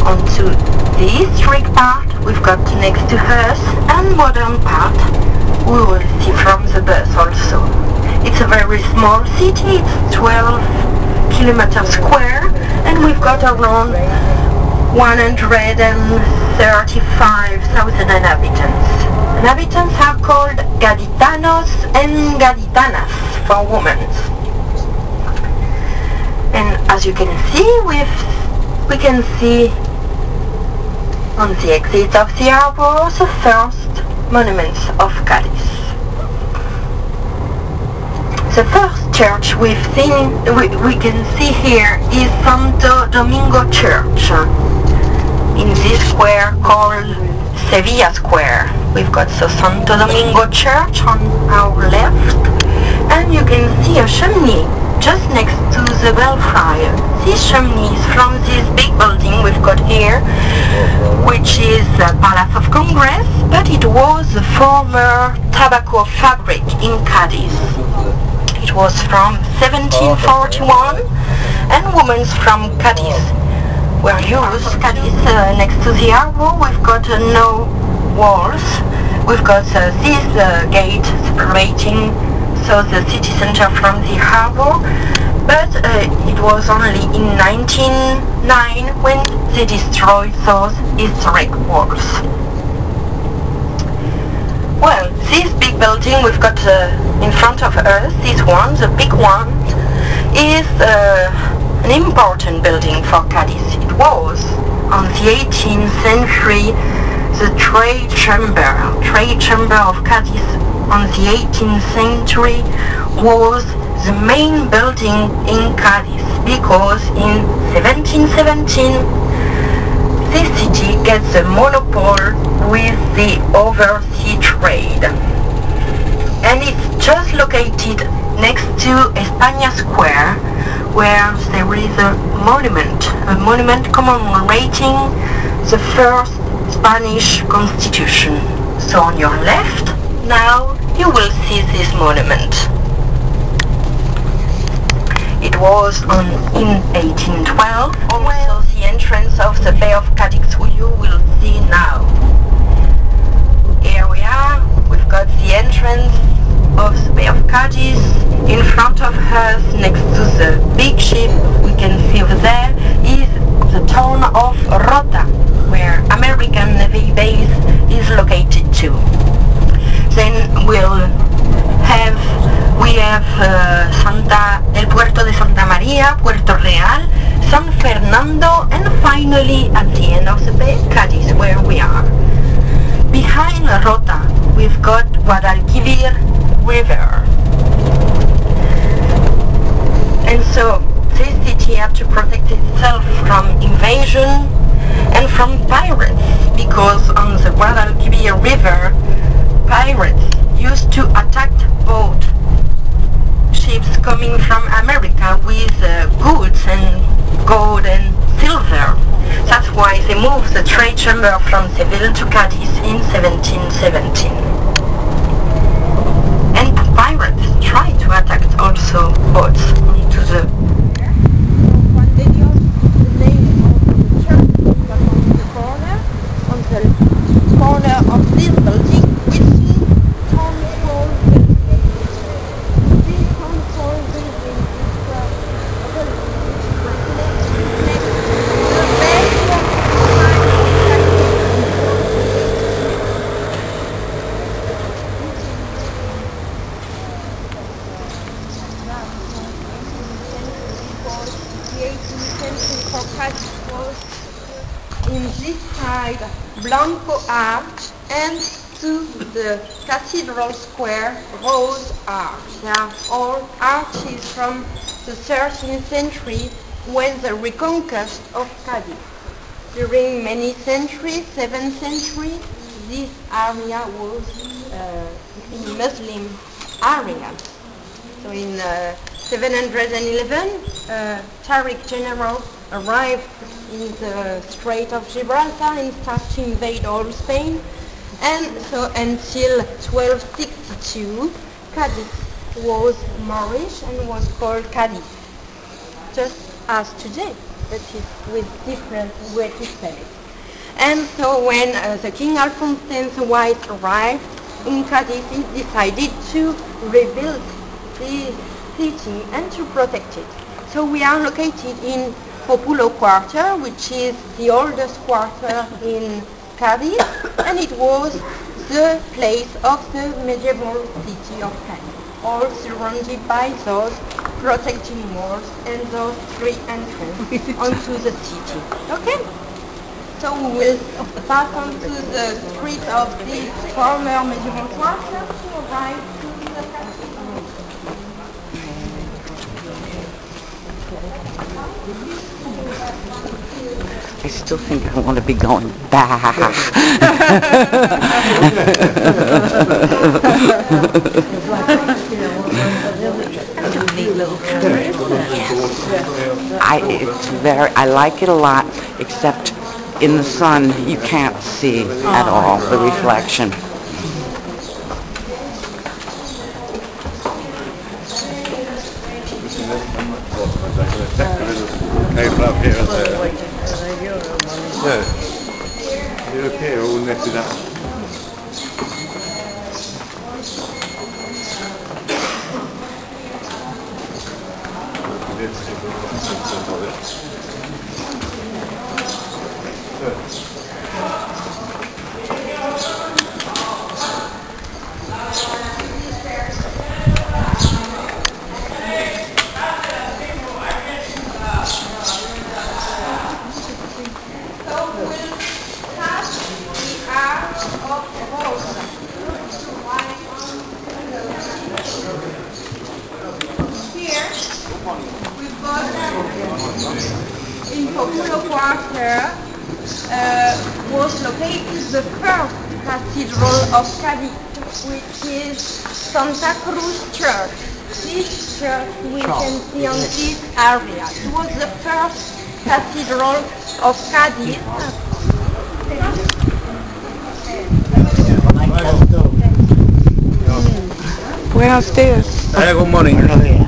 onto the historic part we've got next to us, and modern part we will see from the bus also. It's a very small city, it's 12 kilometers square, and we've got around 135,000 inhabitants. Inhabitants are called gaditanos and gaditanas for women. And as you can see, we can see on the exit of the harbour the first monuments of Cadiz. The first church we can see here is Santo Domingo Church in this square called Sevilla Square. We've got the Santo Domingo Church on our left, and you can see a chimney just next to the belfry. This chimney is from this big building we've got here, which is the Palace of Congress, but it was the former tobacco fabric in Cadiz. It was from 1741, and women from Cadiz were used. Cadiz, next to the harbour, we've got no walls. We've got this gate separating the city center from the harbour, but it was only in 1909 when they destroyed those historic walls. Well, this big building we've got in front of us, this one, the big one, is an important building for Cadiz. It was, on the 18th century, the trade chamber of Cadiz on the 18th century was the main building in Cadiz, because in 1717 this city gets a monopoly with the overseas trade, and it's just located next to España Square, where there is a monument commemorating the first Spanish Constitution. So on your left now you will see this monument. It was in 1812, also the entrance of the Bay of Cadiz, who you will see now. Here we are, we've got the entrance of the Bay of Cadiz. In front of us, next to the big ship we can see over there, is the town of Rota, where American Navy base is located too. Then we have El Puerto de Santa Maria, Puerto Real, San Fernando, and finally at the end of the bay, Cadiz, where we are. Behind Rota, we've got Guadalquivir River. And so this city had to protect itself from invasion and from pirates, because on the Guadalquivir River, pirates used to attack boat ships coming from America with goods and gold and silver. That's why they moved the trade chamber from Seville to Cadiz in 1717. And pirates tried to attack also boats into the corner of this building, we see town hall building. This town hall building is a building which reflects the best the 18th century for Cadiz was in this side Blanco Arch, and to the Cathedral Square Rose Arch. They are all arches from the 13th century, when the reconquest of Cadiz. During many centuries, 7th century, this area was a Muslim area. So in 711, Tariq General arrived in the Strait of Gibraltar and started to invade all Spain, and so until 1262 Cadiz was Moorish and was called Cadiz, just as today. but it's with different way to say it. And so when the King Alphonse X White arrived in Cadiz, he decided to rebuild the city and to protect it. So we are located in Populo Quarter, which is the oldest quarter in Cadiz, and it was the place of the medieval city of Cadiz, all surrounded by those protecting walls and those three entrances onto the city. Okay? So we will pass on to the street of the former medieval quarter to arrive to the castle. I still think I want to be going back. I like it a lot, except in the sun you can't see at all the reflection. Okay, all netted up. In Populo Quarter was located the first cathedral of Cadiz, which is Santa Cruz Church. This church we can see on this area. It was the first cathedral of Cadiz. Buenos dias. Good morning.